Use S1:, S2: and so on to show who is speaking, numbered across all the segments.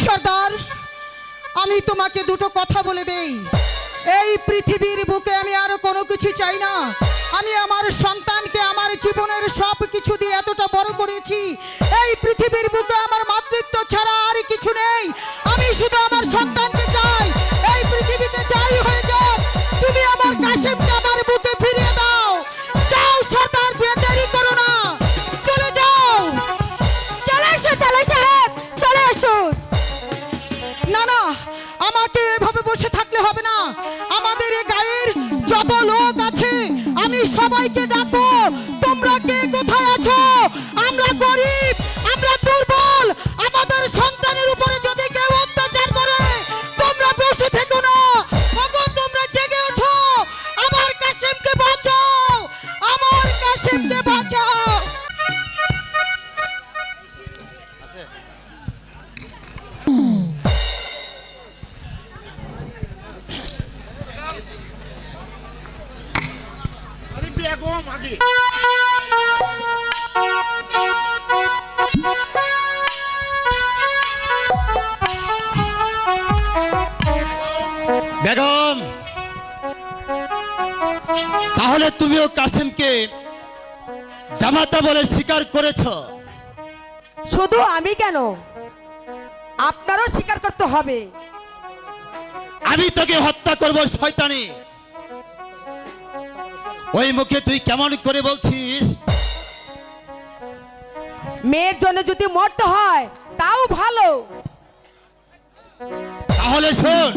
S1: সর্দার, আমি তোমাকে দুটো কথা বলে দেই। এই পৃথিবীর বুকে আমি আর কোনো কিছু চাই না। আমি আমার সন্তানকে আমার জীবনের সব কিছু দিয়ে এতটা বড় করেছি। এই পৃথিবীর বুকে আমার মাতৃত্ব ছাড়া আর কিছু নেই। আমি শুধু আমার সন্তানকে চাই। এই পৃথিবীতে যাই হয়ে যাক, তুমি আমার কাশেমকে আমার বুকে ফিরিয়ে দাও। যাও সর্দার, দেরি করো না, চলে যাও।
S2: চলে এসো তালা সাহেব, চলে এসো।
S1: না না, আমাকে এভাবে বসে থাকলে হবে না। আমাদের এই গায়ের যত লোক আছে আমি সবাইকে ডাকবো। তোমরা কে কোথায় আছো? আমরা গরিব, আমরা দুর্বল। আমাদের সন্তানের উপরে যদি কেউ অত্যাচার করে, তোমরা বসে থেকো না। ওগো, তোমরা জেগে ওঠো। আমার কাশেমকে বাঁচাও, আমার কাশেমকে বাঁচাও।
S3: বেগম, তাহলে তুমিও কাসেমকে জামাতা বলে স্বীকার করেছ?
S2: শুধু আমি কেন, আপনারও স্বীকার করতে হবে।
S3: আমি তোকে হত্যা করব শয়তানি। ওই মুখে তুই কেমন করে বলছিস?
S2: মেয়ের জন্য যদি মরতে হয় তাও ভালো।
S3: তাহলে শোন,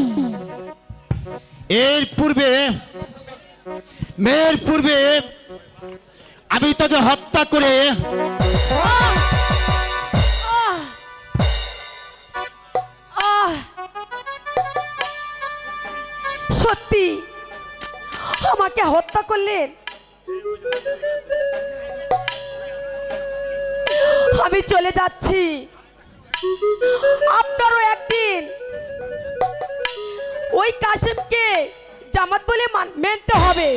S3: মেয়ের পূর্বে আমি তোকে হত্যা করে
S2: সত্যি আমাকে হত্যা করলেন? আমি চলে যাচ্ছি। আপনারও একদিন ওই কাশেমকে জামাত বলে মানতে হবে।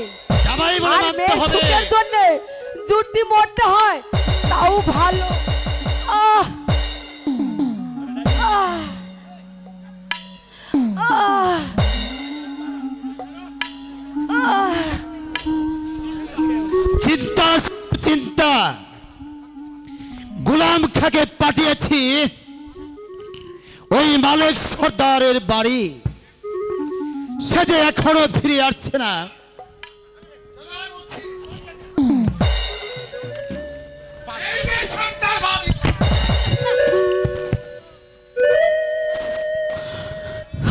S3: জামাই বলে
S2: আর
S3: মানতে
S2: মেয়ের
S3: হবে।
S2: সুখের জন্য যদি মরতে হয় তাও ভালো। আহ আহ আহ আহ
S3: চিন্তা চিন্তা গোলাম খাকে পাঠিয়েছি ওই মালিক সর্দারের বাড়ি। সে যে এখনো ফিরে আসছে না।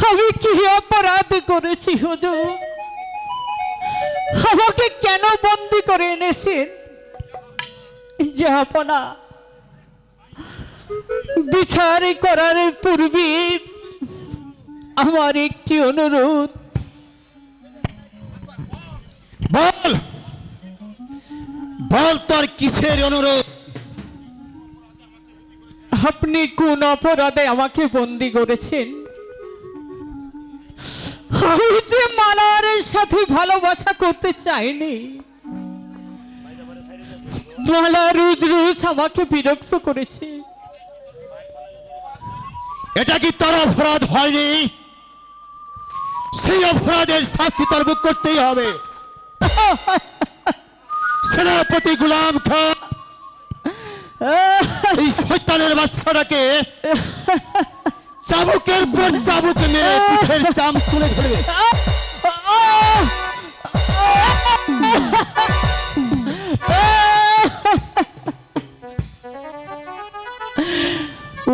S1: আমি কি অপরাধ করেছি হুজুর? আমাকে কেন বন্দি করে এনেছেন? জাহাপনা, বিচার করার পূর্বে আমার একটি অনুরোধ।
S3: বল বল, তোর কিসের অনুরোধ?
S1: আপনি কোন অপরাধে আমাকে বন্দি করেছেন? আমি যে মালার সাথে ভালোবাসা করতে চাইনি। মালা রোজ রোজ আমাকে বিরক্ত করেছে।
S3: এটা কি তোর অপরাধ হয়নি? সেই অপরাধের শাস্তি তোর ভোগ করতেই হবে। সেনাপতি গোলাম খা এই শয়তানের বাচ্চাটাকে চাবুকের পর চাবুক মেরে পিঠের চাম তুলে ধরবে।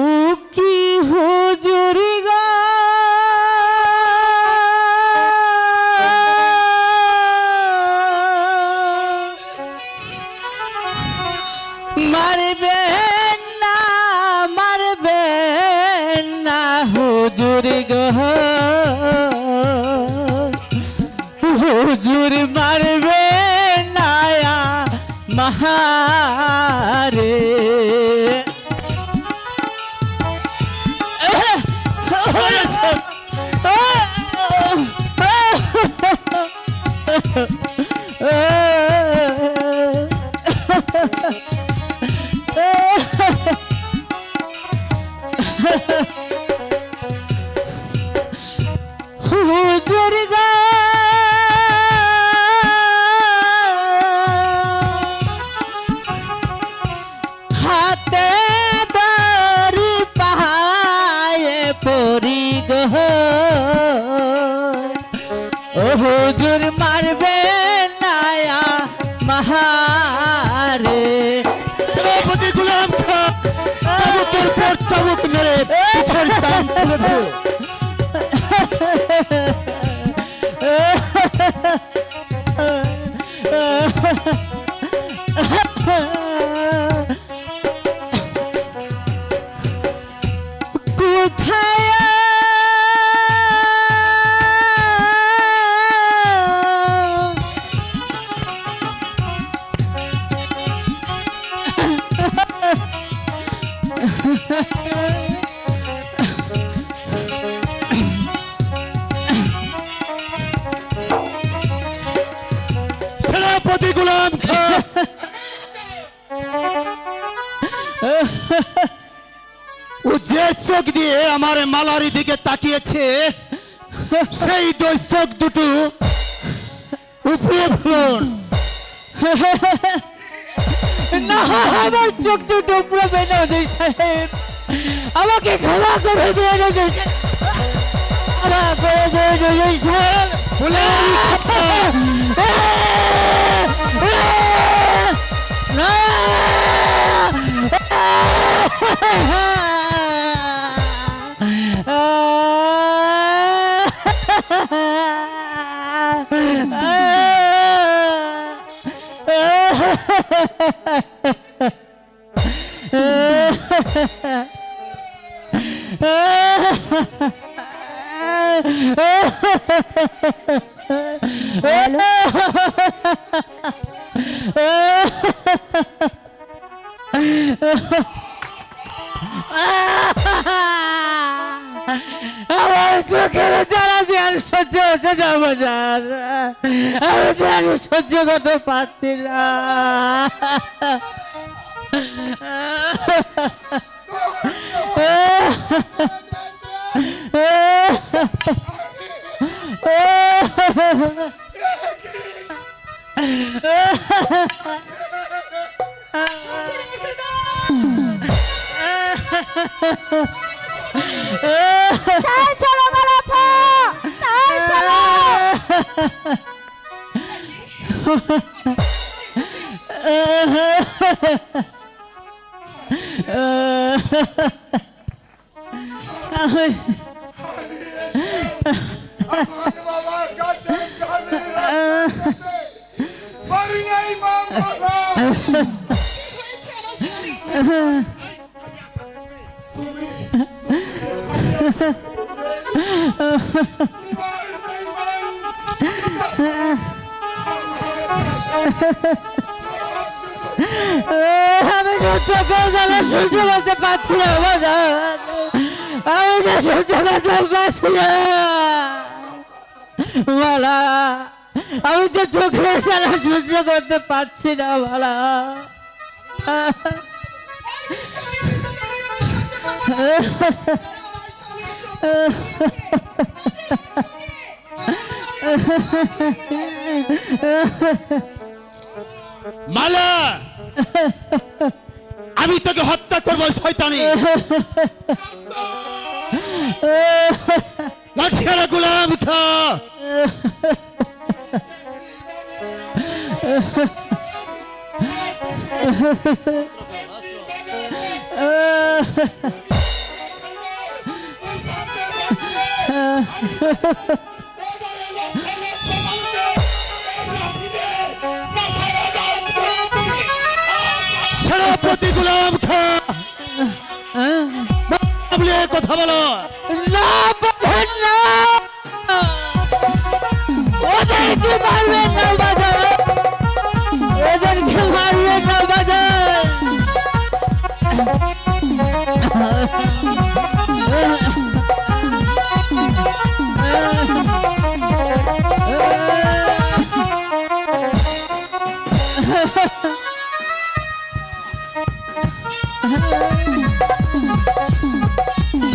S1: ও কি হুজুরি গো, মারবেন না মারবেন না হুজুরি গো, হুজুর মারবেন না মাহারে।
S2: করি গো ও হুজুর মারবে নায়া মাহারে
S3: সেনাপতি গোলাম খা চাবুকের পর চাবুক মেরে পিঠের চাম তুলে দিল। সেনাপতি গোলাম খা ও যে চোখ দিয়ে আমার মালারি দিকে তাকিয়েছে সেই দুই চোখ দুটো উপরে ফেলুন।
S2: না আমার চোখ দুটো পুরো না ওদের সাহেব আমাকে ক্ষমা করে দিয়ে ওদের ক্ষমা করে দিয়ে ওদের সাহেব
S3: বলে
S2: না আমার চোখের জ্বালা যে আর সহ্য হচ্ছে না বাজার আমি যে আর সহ্য করতে পারছি না
S4: চলো মালাফা চলো
S2: আমি চোখের জ্বালা সহ্য করতে পারছি না বাজার আমি যে সহ্য করতে পারছি না মালা আমি যে চোখের জ্বালা সহ্য করতে পারছি না মালা
S3: মালা আমি তোকে হত্যা করবো শয়তানি লাঠিয়ালা গোলাম খা সেনাপতি গোলাম খা বলে কথা বলো
S2: না বাজার না ওদেরকে মারবেন না বাজার ওদেরকে মারবেন না বাজার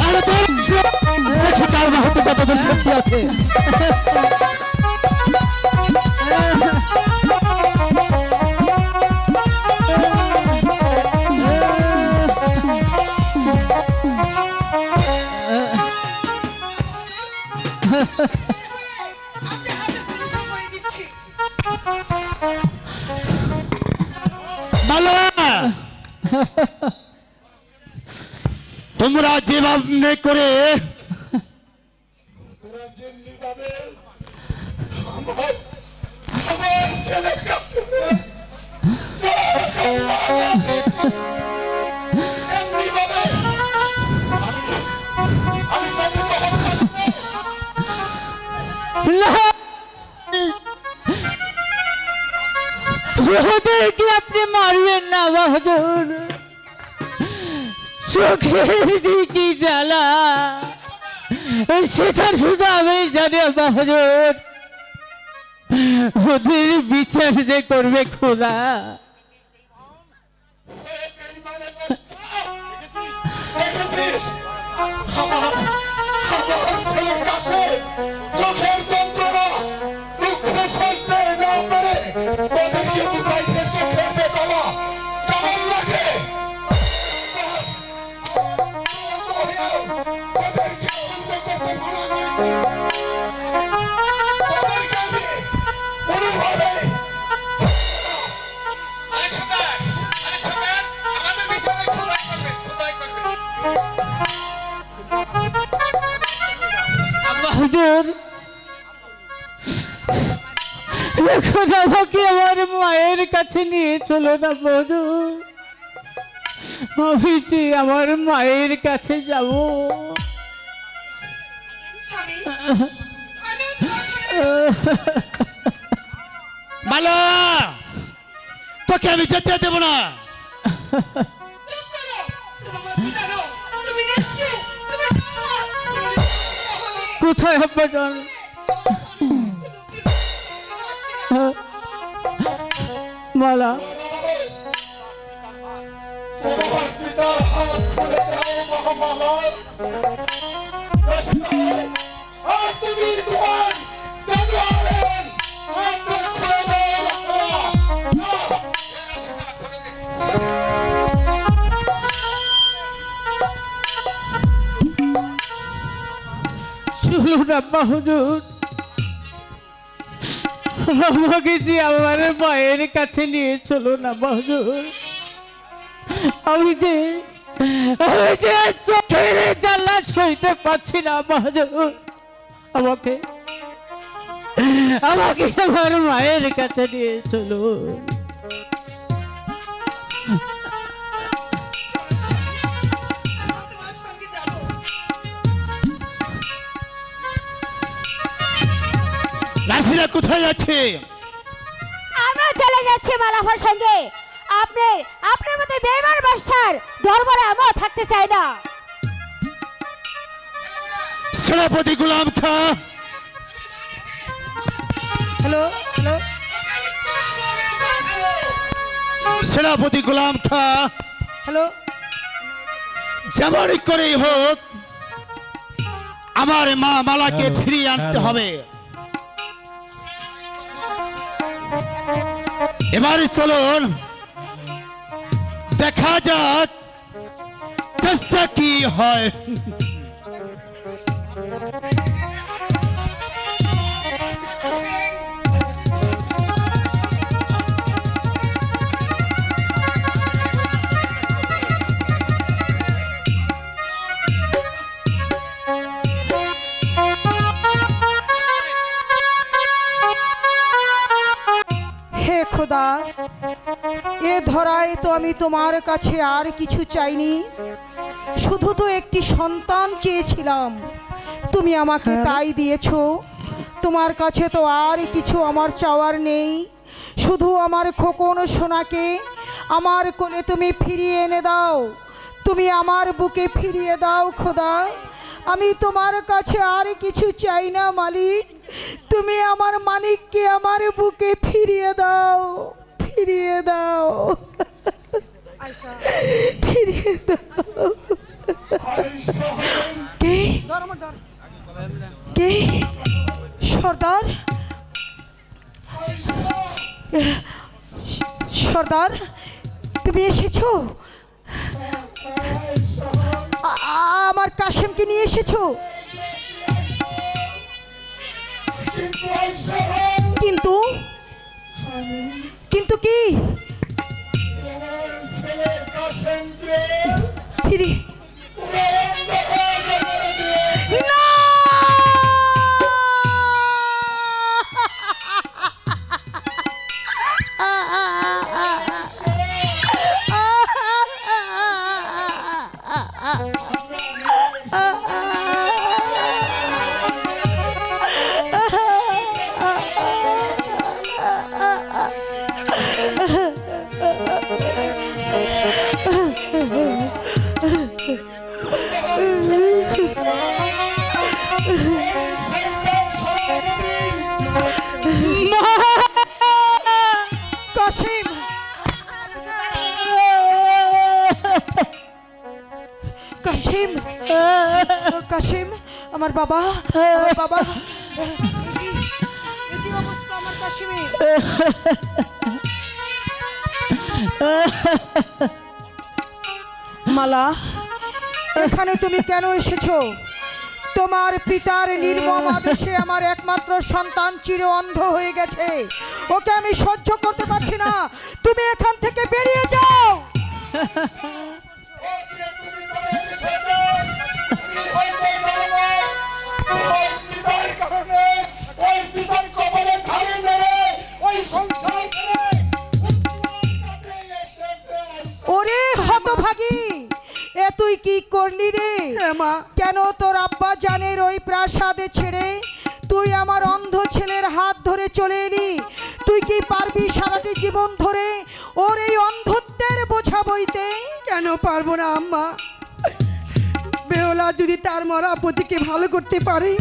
S3: আরে দেখি কার বাহুতে কতদূর শক্তি আছে
S1: আপনি হাতে তুলে করে দিচ্ছি।
S3: মালা তোমরা যেভাবে করে
S2: ওদেরকে আপনি মারবেন না বাহাদুর, চোখের দিকে জ্বালা সেটা শুধু আমি জানি বাহাদুর, ওদের বিচার যে করবে খোদা।
S5: চোখের যন্ত্রণা দুঃখ সইতে না পারে ওদেরকে বুঝাইছে চোখের যে জ্বালা কেমন লাগে। ওদেরকে বন্ধ করতে মানা করেছি, ওদেরকে আমি কোনোভাবে আমাদের বিষয়ে খোদাই করবে, খোদাই করবে।
S2: বাহাদুর, এখন আমাকে আমার মায়ের কাছে নিয়ে চলো না বাহাদুর, আমি যে আমার মায়ের কাছে যাব।
S1: স্বামী, আমিও তোমার সঙ্গে
S3: মালা তোকে আমি যেতে দেবো না।
S1: চুপ করো। তুমি আমার পিতা নও, তুমি নিষ্ঠুর, তুমি কাল, তুমি নিষ্ঠুর।
S2: কোথায় আব্বাজান? মালা,
S5: তোমার পিতার হাত খুলে দাও মহামালার। আর তুমি তোমার জানোয়ারের হাতটা খুলে দাও রাসূলা।
S2: চলো না বাহাদুর, আমাকে যে আমার মায়ের কাছে নিয়ে চলো না বাহাদুর, আমি যে চোখের জ্বালা সইতে পারছি না বাহাদুর, আমাকে আমাকে আমার মায়ের কাছে নিয়ে চলো।
S1: আমি তোমার সঙ্গে যাবো।
S3: রাশিরা কোথায় যাচ্ছে?
S4: আমিও চলে যাচ্ছি মালাফার সঙ্গে। আপনার মতো বেইমান বাদশার দরবারে আমিও থাকতে চাই না।
S3: সেনাপতি গোলাম খা,
S1: হ্যালো হ্যালো
S3: সেনাপতি গোলাম খা,
S1: হ্যালো,
S3: যেমন করেই হোক আমার মা মালাকে ফিরিয়ে আনতে হবে। এবারে চলুন দেখা যাক চেষ্টা কি হয়।
S1: হে খোদা, এ ধরায় তো আমি তোমার কাছে আর কিছু চাইনি, শুধু তো একটি সন্তান চেয়েছিলাম, তুমি আমাকে তাই দিয়েছো। তোমার কাছে তো আর কিছু আমার চাওয়ার নেই, শুধু আমার খোকন সোনাকে আমার কোলে তুমি ফিরিয়ে এনে দাও, তুমি আমার বুকে ফিরিয়ে দাও খোদা। আমি তোমার কাছে আর কিছু চাই না মালিক, তুমি আমার মানিককে আমার বুকে ফিরিয়ে দাও, ফিরিয়ে দাও, ফিরিয়ে দাও। কে কে? সর্দার, সর্দার তুমি এসেছো? আমার কাশেমকে নিয়ে এসেছো?
S5: কিন্তু আইসা হও
S1: কিন্তু কিন্তু কি
S5: তোমার ছেলে কাশেমকে
S1: ফিরে
S5: তোমার অন্ধকার জগতে দিয়েছে।
S1: না
S5: শয়তান সরাসরি
S1: কাশিম কাশিম কাশিম আমার বাবা এ কি অবস্থা আমার কাশিমের মালা এখানে তুমি কেন এসেছো তোমার পিতার নির্মম আদেশে আমার একমাত্র সন্তান চির অন্ধ হয়ে গেছে ওকে আমি সহ্য করতে পারছি না তুমি এখান থেকে বেরিয়ে যাও
S5: ওকে তুমি বলে দিয়েছো তুমি হয়তো জানো না ওই পিতার কারণে ওই পিতার কপালে ঝাড়ি মেরে ওই সংসার ছেড়ে তোমার কাছে এসেছে আইসা।
S1: ওরে হতভাগী এ তুই কি করলি রে
S2: মা
S1: কেন তোর আব্বা জানের ওই প্রাসাদে ছেড়ে তুই আমার অন্ধ ছেলের হাত ধরে চলে এলি তুই কি পারবি সারাটি জীবন ধরে ওর এই অন্ধত্বের বোঝা বইতে
S6: কেন পারবো না আম্মা বেওলা যদি তার মরা পতিকে ভালো করতে পারে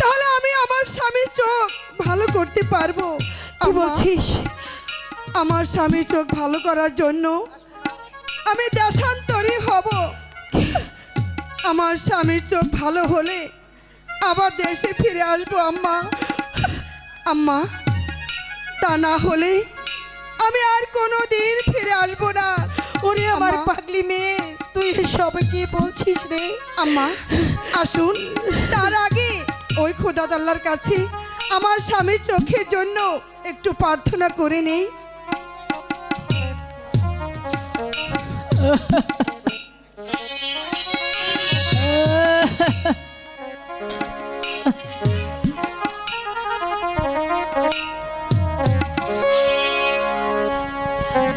S6: তাহলে আমি আমার স্বামীর চোখ ভালো করতে পারবো
S1: কি
S6: আম্মা,
S1: বলছিস
S6: আমার স্বামীর চোখ ভালো করার জন্য আমি দেশান্তরী হব আমার স্বামীর চোখ ভালো হলে আবার দেশে ফিরে আসবো আম্মা আম্মা তা না হলে আমি আর কোনো দিন ফিরে আসবো না
S1: ওরে আমার
S6: আম্মা।
S1: পাগলি মেয়ে তুই সব কি বলছিস রে
S6: আম্মা আসুন তার আগে ওই খোদা তাআলার কাছে আমার স্বামীর চোখের জন্য একটু প্রার্থনা করে নেই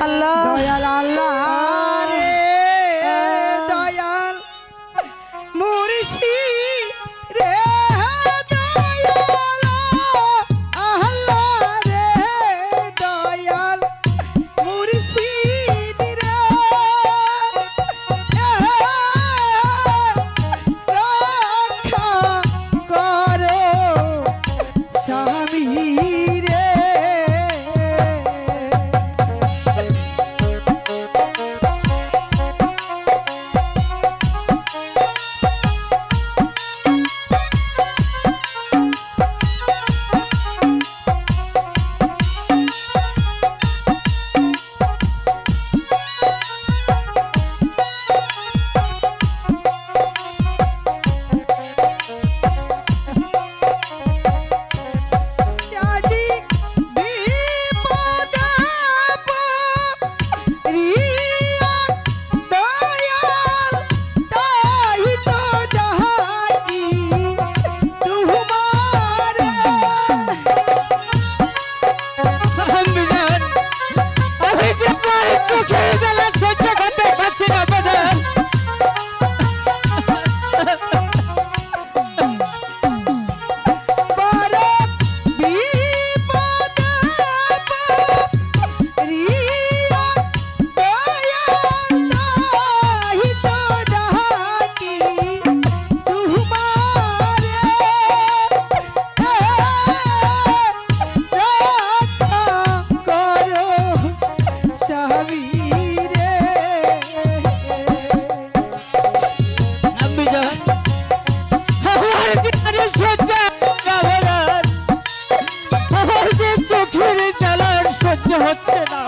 S1: আল্লাহ
S6: দয়াল আল্লাহ রে দয়াল মুর্শি রে দয়াল আল্লাহ রে দয়াল মুর্শিদ রে রক্ষা করো স্বামী রে আজি বিপদে পড়িয়া দয়াল তাই তো ডাকি তোমারে
S2: আমি যে তোর চোখের জ্বালা সহ্য করতে পারছি না বাজান
S6: বারক বিপদে পড়িয়া দয়াল তাই তো ডাকি তোমারে রক্ষা করো স্বামী রে
S2: আমি জান আমার দিনের সহ্য না বাজান আমার যে চোখের জ্বালা সহ্য হচ্ছে না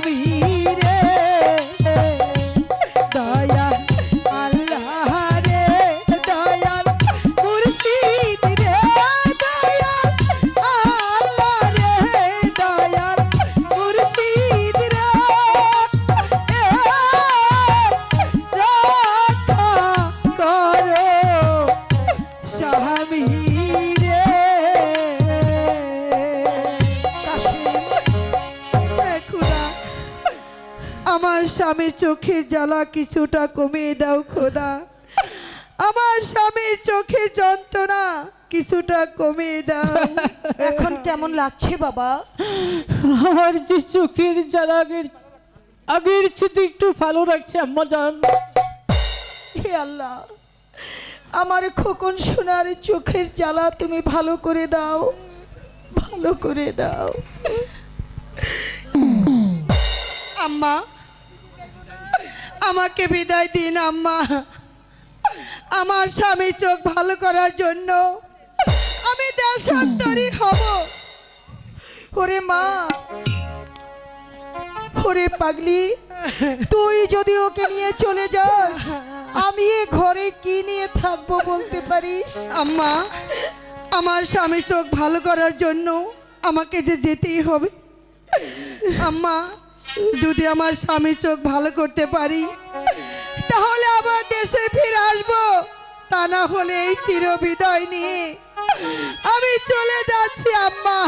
S6: স্বামী রে দয়াল আল্লাহ রে দয়াল মুর্শিদ রে দয়াল আল্লাহ রে দয়াল মুর্শিদ রে রক্ষা করো স্বামী রে খোদা আমার স্বামীর চোখের জ্বালা কিছুটা কমিয়ে দাও খোদা আমার স্বামীর চোখের যন্ত্রণা কিছুটা কমিয়ে দাও
S1: এখন কেমন লাগছে বাবা?
S2: আমার যে চোখের জ্বালা আগের চেয়ে একটু ভালো লাগছে আম্মা জান।
S1: হে আল্লাহ, আমার খোকন সোনার চোখের জ্বালা তুমি ভালো করে দাও, ভালো করে দাও।
S6: আম্মা আমাকে বিদায় দিন আম্মা আমার স্বামীর চোখ ভালো করার জন্য আমি দেশান্তরী হব।
S1: ওরে মা, ওরে পাগলি, তুই যদি ওকে নিয়ে চলে যাস আমি এ ঘরে কি নিয়ে থাকবো বলতে পারিস?
S6: আম্মা আমার স্বামীর চোখ ভালো করার জন্য আমাকে যে যেতেই হবে। আম্মা যদি আমার স্বামীর চোখ ভালো করতে পারি তাহলে আবার দেশে ফিরে আসবো, তা না হলে এই চিরবিদায় নিয়ে আমি চলে যাচ্ছি আম্মা।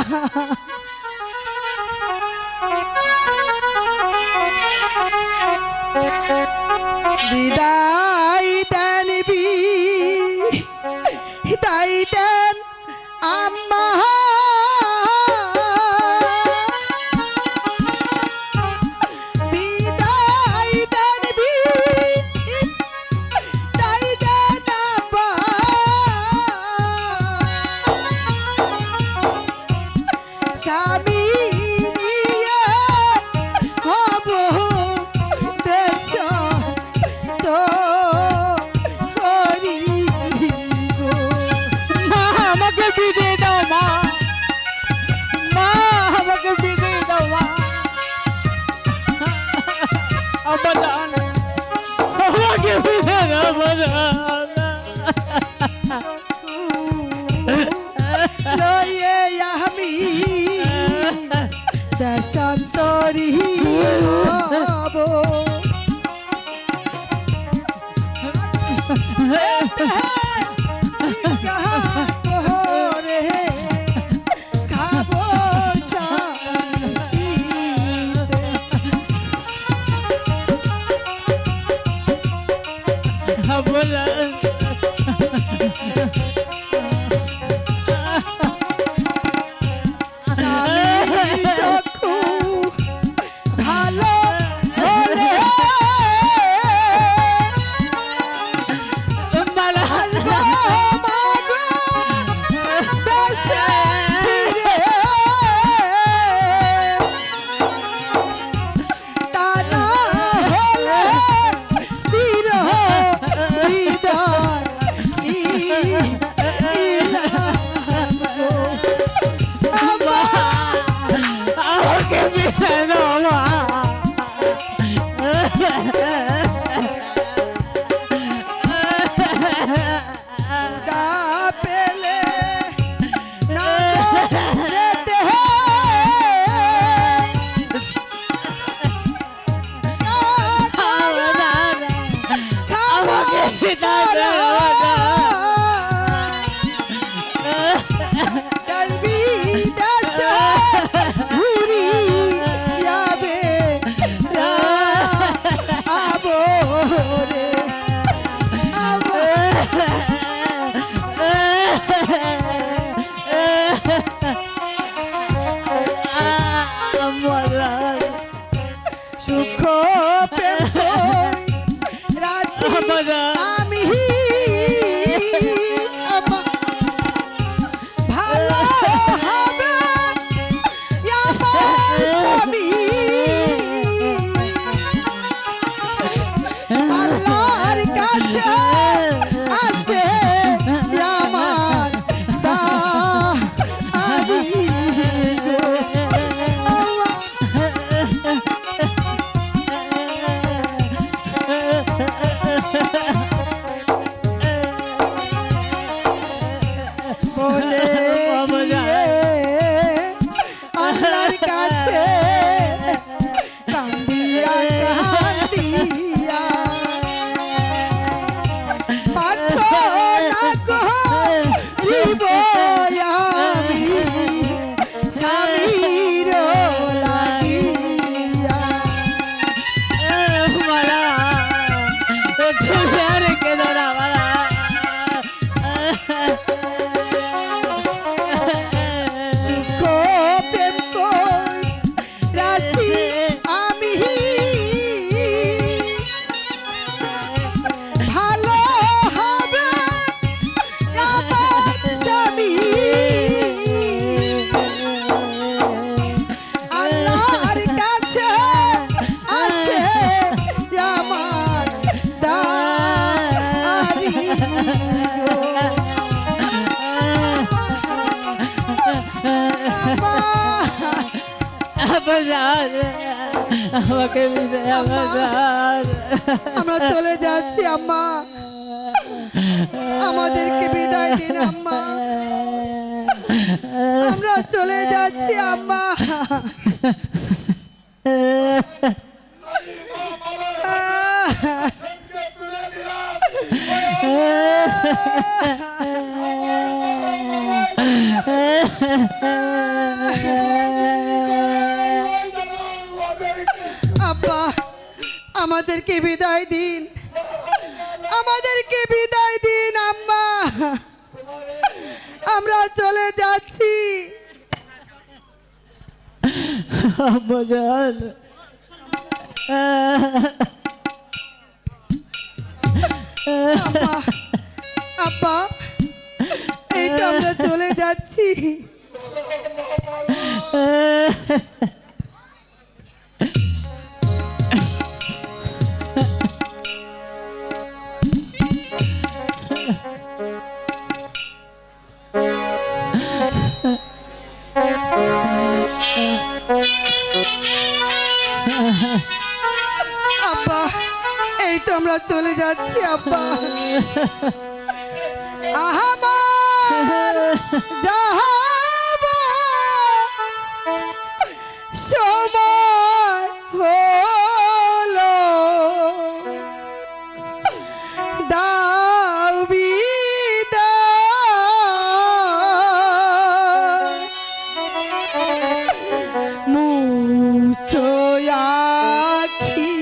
S6: বিদায় দেন বিদায় দেন আম্মা বিদায় দেন বিদায় দেন আব্বা স্বামী নিয়ে হব দেশ তো করি গো।
S2: মা আমাকে বিদায় দাও মা, মা আমাকে বিদায় দাও মা। আম্মা জান আমাকে বিদায় দাও আম্মা জান।
S6: লয়ে আমি দেশান্তরী হব। রে খাবো শান্তিতে।
S2: আম্মা জান
S6: স্বামীর চক্ষু ভালো হলে আসবো মাগো দেশে ফিরে। তা না হলে চির বিদায় নিলাম গো। আম্মা
S2: আমাকে বিদায় দাও মা।
S6: দা পেলে না যেতে
S2: আমাকে বিদায় দাও মা।
S6: তসবি দশ ঘুরি যাবে আবো রে আবো। সুখ প্রেম রাজি আমি আমার ভালো হবে আমার স্বামী। আল্লাহর কাছে আছে আমার দাবি গো।
S2: আমাকে বিদায় আমার
S6: আমরা চলে যাচ্ছি আম্মা, আমাদেরকে বিদায় দিন আম্মা, আমরা চলে যাচ্ছি আম্মা।
S5: তুলে দিলাম
S6: আব্বা আমাদেরকে বিদায় দিন, আমাদেরকে বিদায় দিন আম্মা, আমরা চলে যাচ্ছি।
S2: আম্মাজান
S6: আম্মা, আব্বা এই তো আমরা চলে যাচ্ছি। আব্বা এই তো আমরা চলে যাচ্ছি আব্বা। আমার যাব সময় হলো, দাও বিদায়, মুছো আখি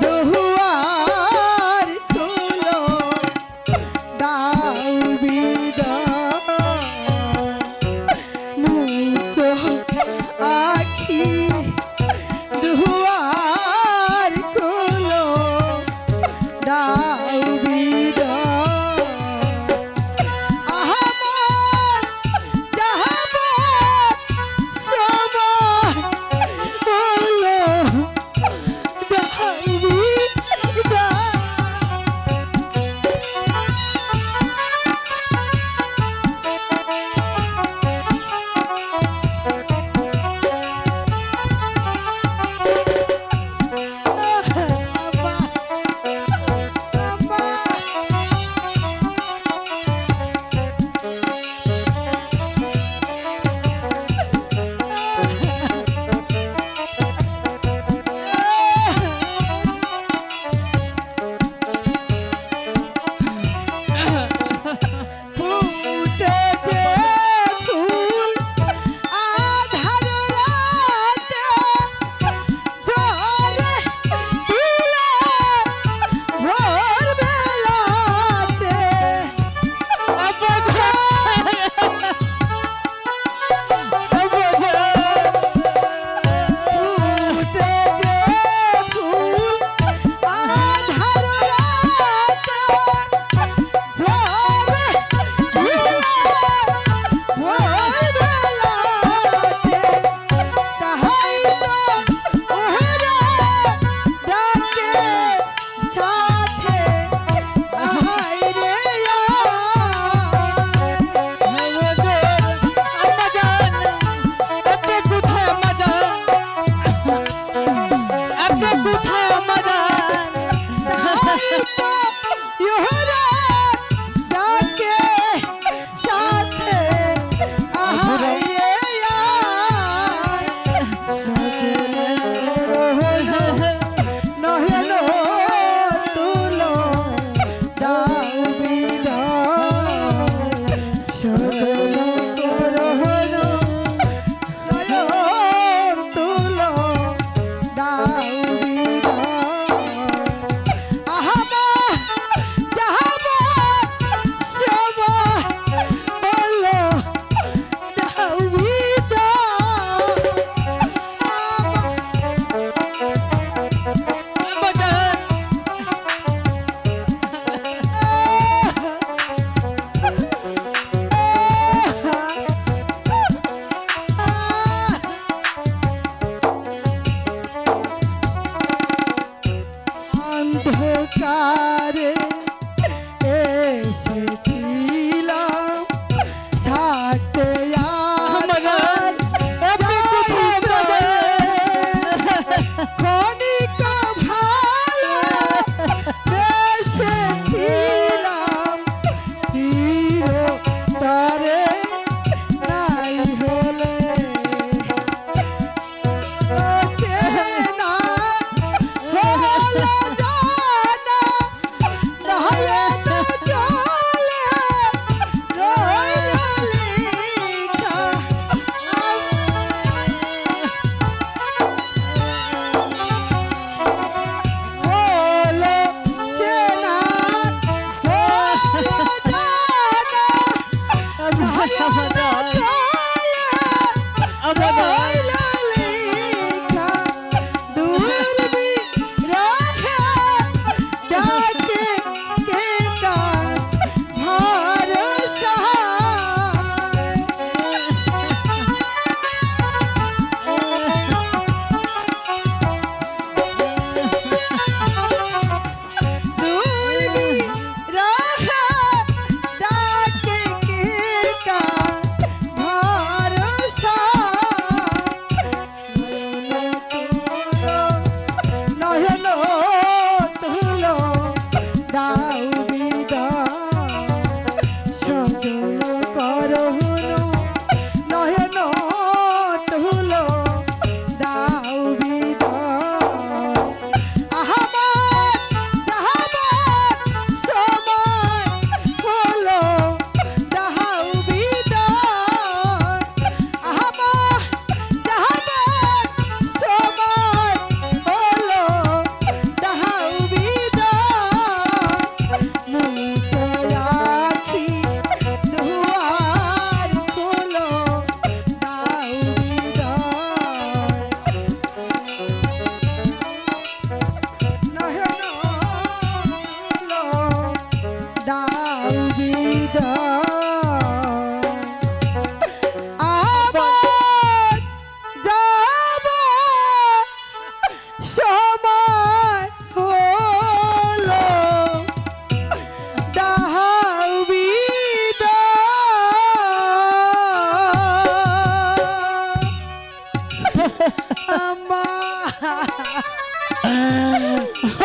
S6: দুয়ার খুলো, দাও বিদায়, মুছো আখি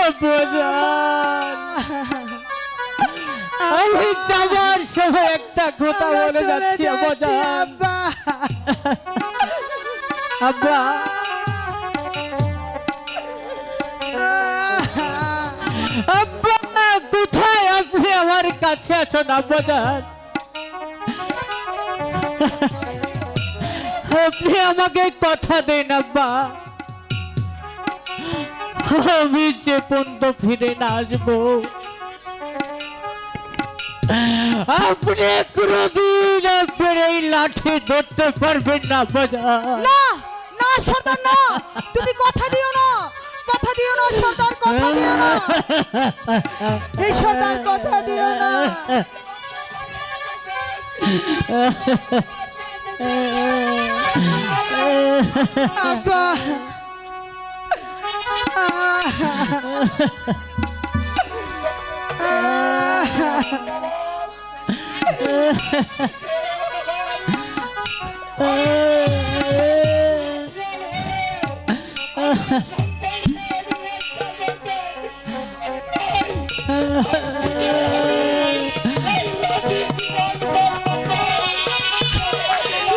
S2: আব্বাজান, আমি যাবার সময় একটা কথা
S6: আমরা
S2: বলে
S6: চলে
S2: যাচ্ছি আব্বাজান।
S6: আব্বা।
S2: আব্বা, আব্বা কোথায় আপনি আমার কাছে আছেন আব্বাজান? আপনি আমাকে কথা দেন আব্বা, আমি যে পর্যন্ত ফিরে না আসবো আপনি কোনদিন আপনার এই লাঠি ধরতে পারবেন না আব্বাজান।
S1: না না সর্দার, না, তুমি কথা দিও না, কথা দিও না সর্দার, কথা দিও না, এই সর্দার কথা দিও না।
S6: আব্বা।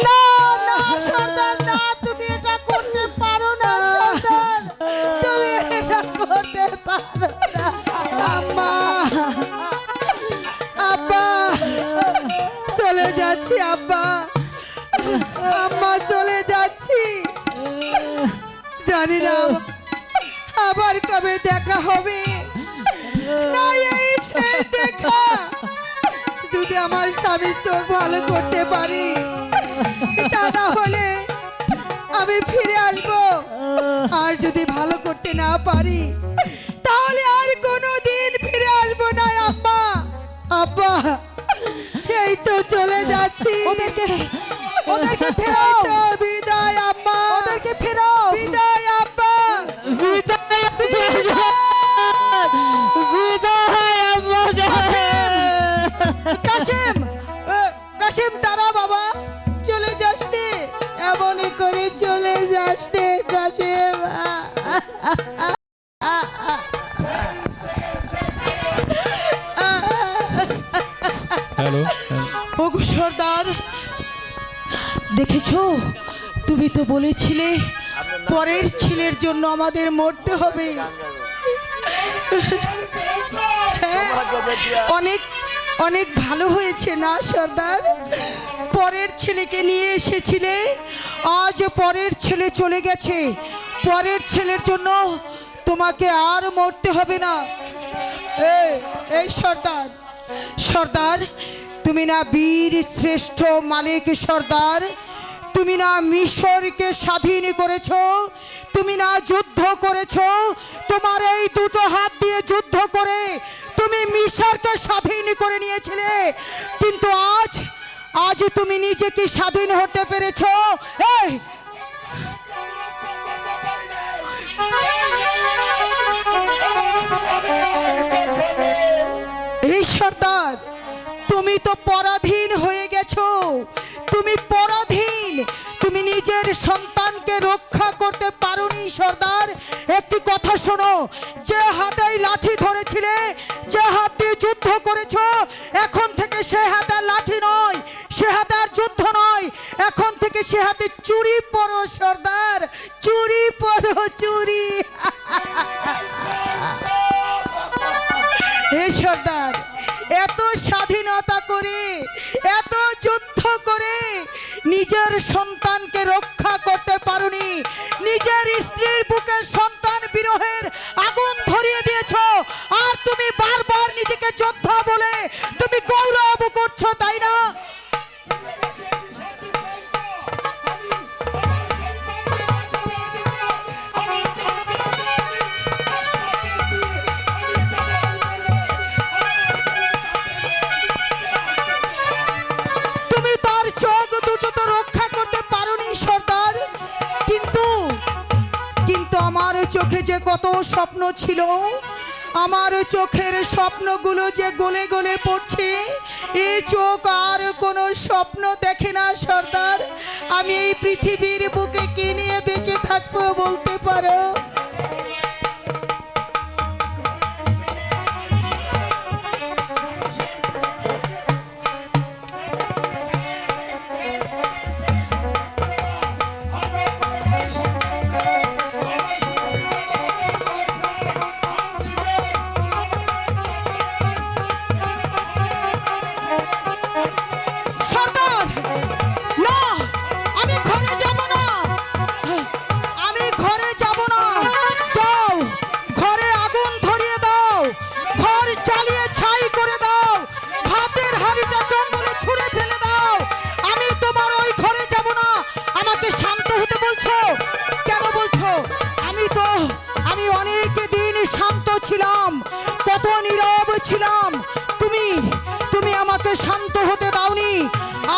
S1: না না সর্দার, না, তুমি এটা করতে পারো না সর্দার, তুমি এটা করতে পারো না।
S6: আম্মা, আব্বা, চলে যাচ্ছি আব্বা, আম্মা চলে যাচ্ছি। জানি না আবার কবে দেখা হবে, না এই শেষ দেখা। যদি আমার স্বামীর চোখ ভালো করতে পারি, তা না হলে আমি ফিরে আসবো। আর যদি ভালো করতে না পারি, তাহলে আর কোনোদিন ফিরে আসবো না আম্মা। আব্বা, এই তো চলে যাচ্ছি।
S1: ওদেরকে
S6: এই
S1: ফেরাও,
S6: তো বিদায় আম্মা,
S1: ওদেরকে ফেরাও।
S6: বিদায় আব্বা,
S2: বিদায়
S6: বিদায়।
S2: বিদায় আব্বাজান।
S1: কাশেম, কাশেম দাঁড়া বাবা, চলে যাস নে, এমনই করে চলে যাস নে কাশেম।
S3: হ্যালো,
S1: ওগো সর্দার, দেখেছো, তুমি তো বলেছিলে পরের ছেলের জন্য আমাদের মরতে হবে। হ্যাঁ, অনেক অনেক ভালো হয়েছে না সর্দার? পরের ছেলেকে নিয়ে এসেছিলে, আজ পরের ছেলে চলে গেছে, পরের ছেলের জন্য তোমাকে আর মরতে হবে না। এই সর্দার, সর্দার, তুমি না বীর শ্রেষ্ঠ মালিক সর্দার, তুমি না মিশরকে স্বাধীন করেছো, তুমি না যুদ্ধ করেছো, তোমার এই দুটো হাত দিয়ে যুদ্ধ করে তুমি মিশরকে স্বাধীন করে নিয়েছিলে, কিন্তু আজ আজ তুমি নিজে কি স্বাধীন হতে পেরেছো? এই সর্দার, তুমি তো পরাধীন হয়ে গেছো, তুমি পরাধীন, তুমি নিজের সন্তানকে রক্ষা করতে পারোনি সর্দার। একটি কথা শোনো, যে হাতে লাঠি ধরেছিলে, যে হাত দিয়ে যুদ্ধ করেছো, এখন থেকে সে হাতে লাঠি নয়, সে হাতে আর যুদ্ধ নয়, এখন থেকে সে হাতে চুরি পরো সর্দার, চুরি পরো, চুরি। হে সর্দার, এত স্বাধীনতা করে, এত যুদ্ধ করে নিজের সন্তানকে রক্ষা করতে পারোনি, নিজের স্ত্রীর বুকে সন্তান বিরহের আগুন ধরিয়ে দিয়েছো, আর তুমি বারবার নিজেকে যোদ্ধা বলে তুমি গৌরব করছো, তাই না? তুমি তার চোখ দুটো তো রক্ষা করতে পারোনি সর্দার, কিন্তু কিন্তু আমার চোখে যে কত স্বপ্ন ছিল, আমার চোখের স্বপ্নগুলো যে গলে গলে পড়ছে, এই চোখ আর কোনো স্বপ্ন দেখে না সর্দার। আমি এই পৃথিবীর বুকে কি নিয়ে বেঁচে থাকবো বলতে পারো? অনেক দিন শান্ত ছিলাম, কত নীরব ছিলাম, তুমি তুমি আমাকে শান্ত হতে দাওনি।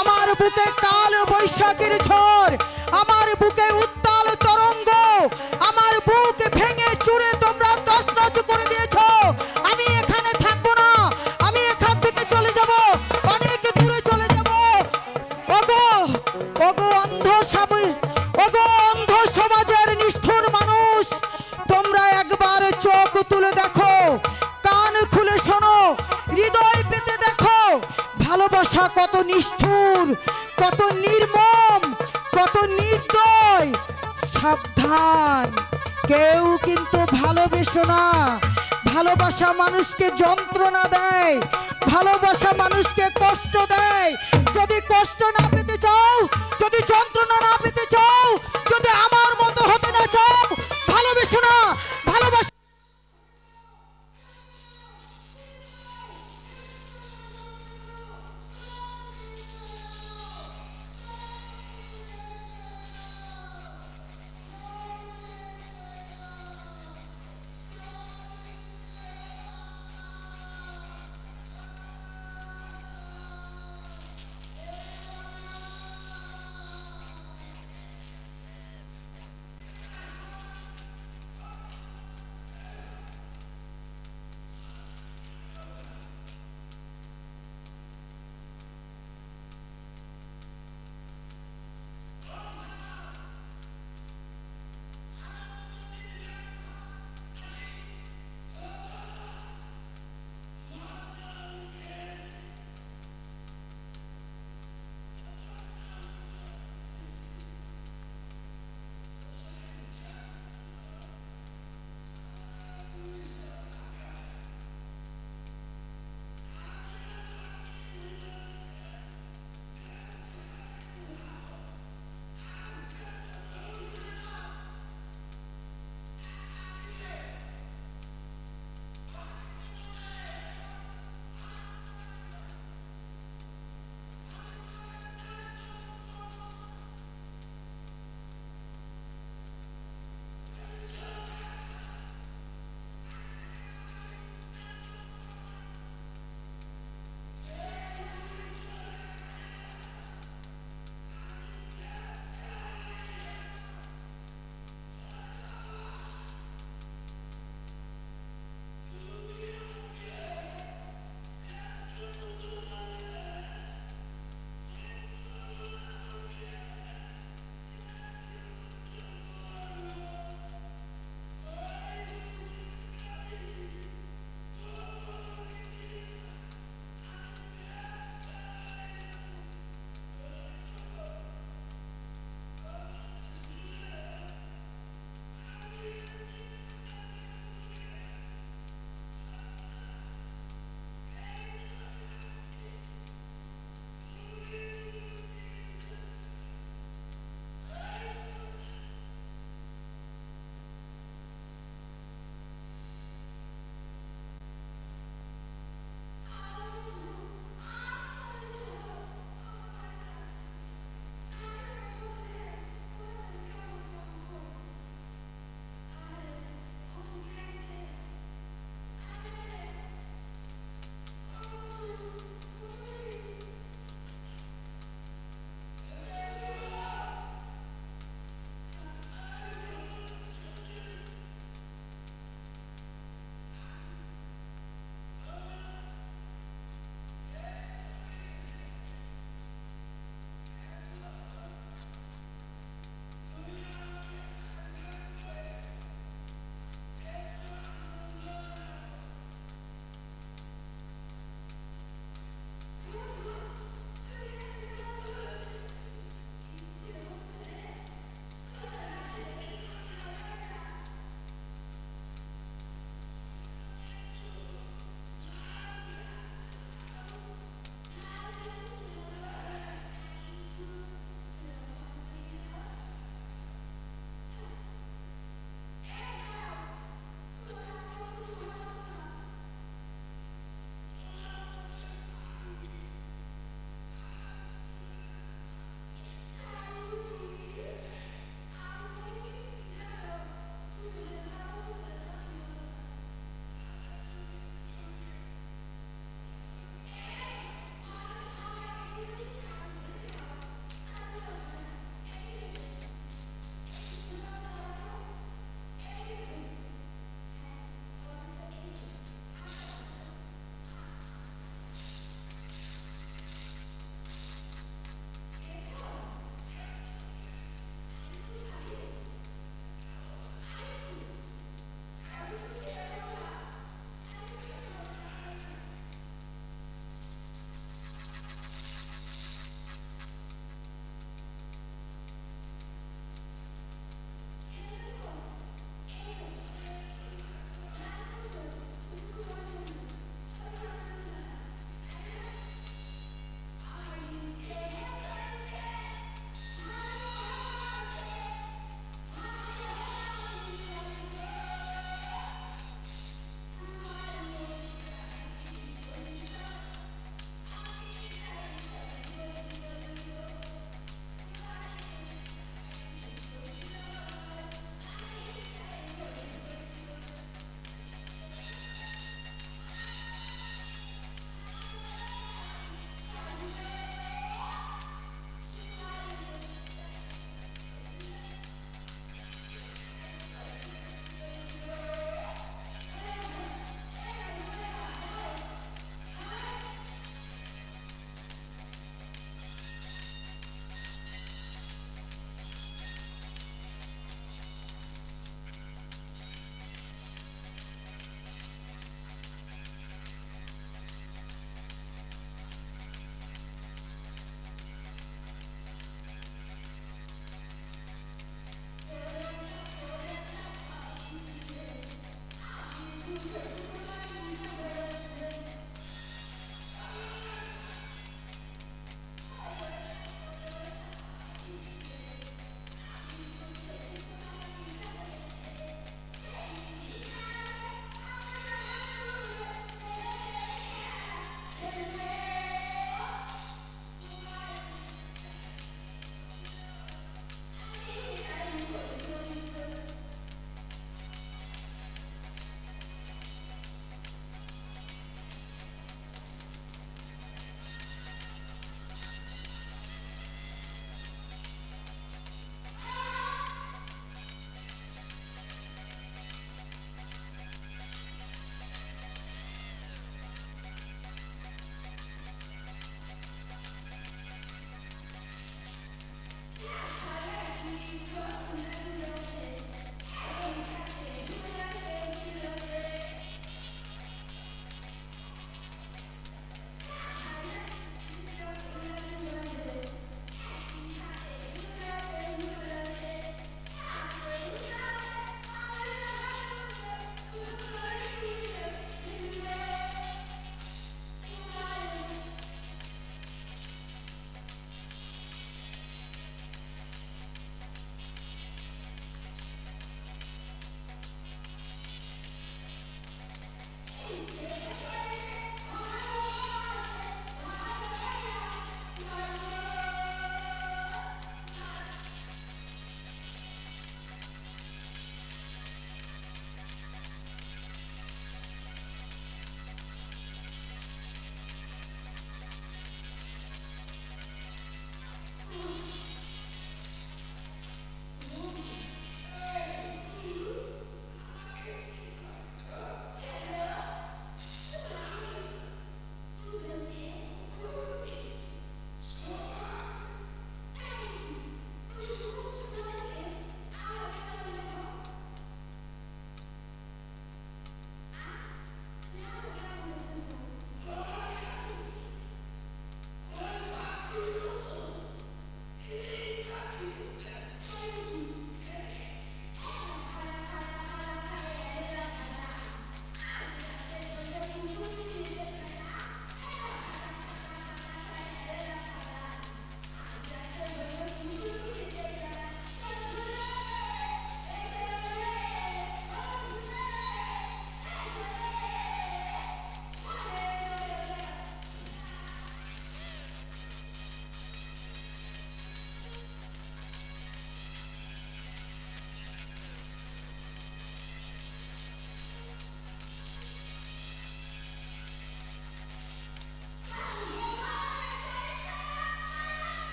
S1: আমার বুকে কাল বৈশাখের ঝড়, আমার বুকে উত্তাল তরঙ্গ, আমার বুক ভেঙে চুরে তোমরা তছনছ করে দিয়েছো। আমি এখানে থাকবো না, আমি এখান থেকে চলে যাব, অনেক দূরে চলে যাব। ওগো ওগো অন্ধ ওগো অন্ধ সমাজের নিষ্ঠুর মানুষ, তোমরা একবার চোখ তুলে দেখো, কান খুলে শোনো, হৃদয় পেতে দেখো, ভালোবাসা কত নিষ্ঠুর, কত নির্মম, কত নির্দয়। সাবধান, কেউ কিন্তু ভালোবেসো না। ভালোবাসা মানুষকে যন্ত্রণা দেয়, ভালোবাসা মানুষকে কষ্ট দেয়। যদি কষ্ট না পেতে চাও, যদি যন্ত্রণা না পেতে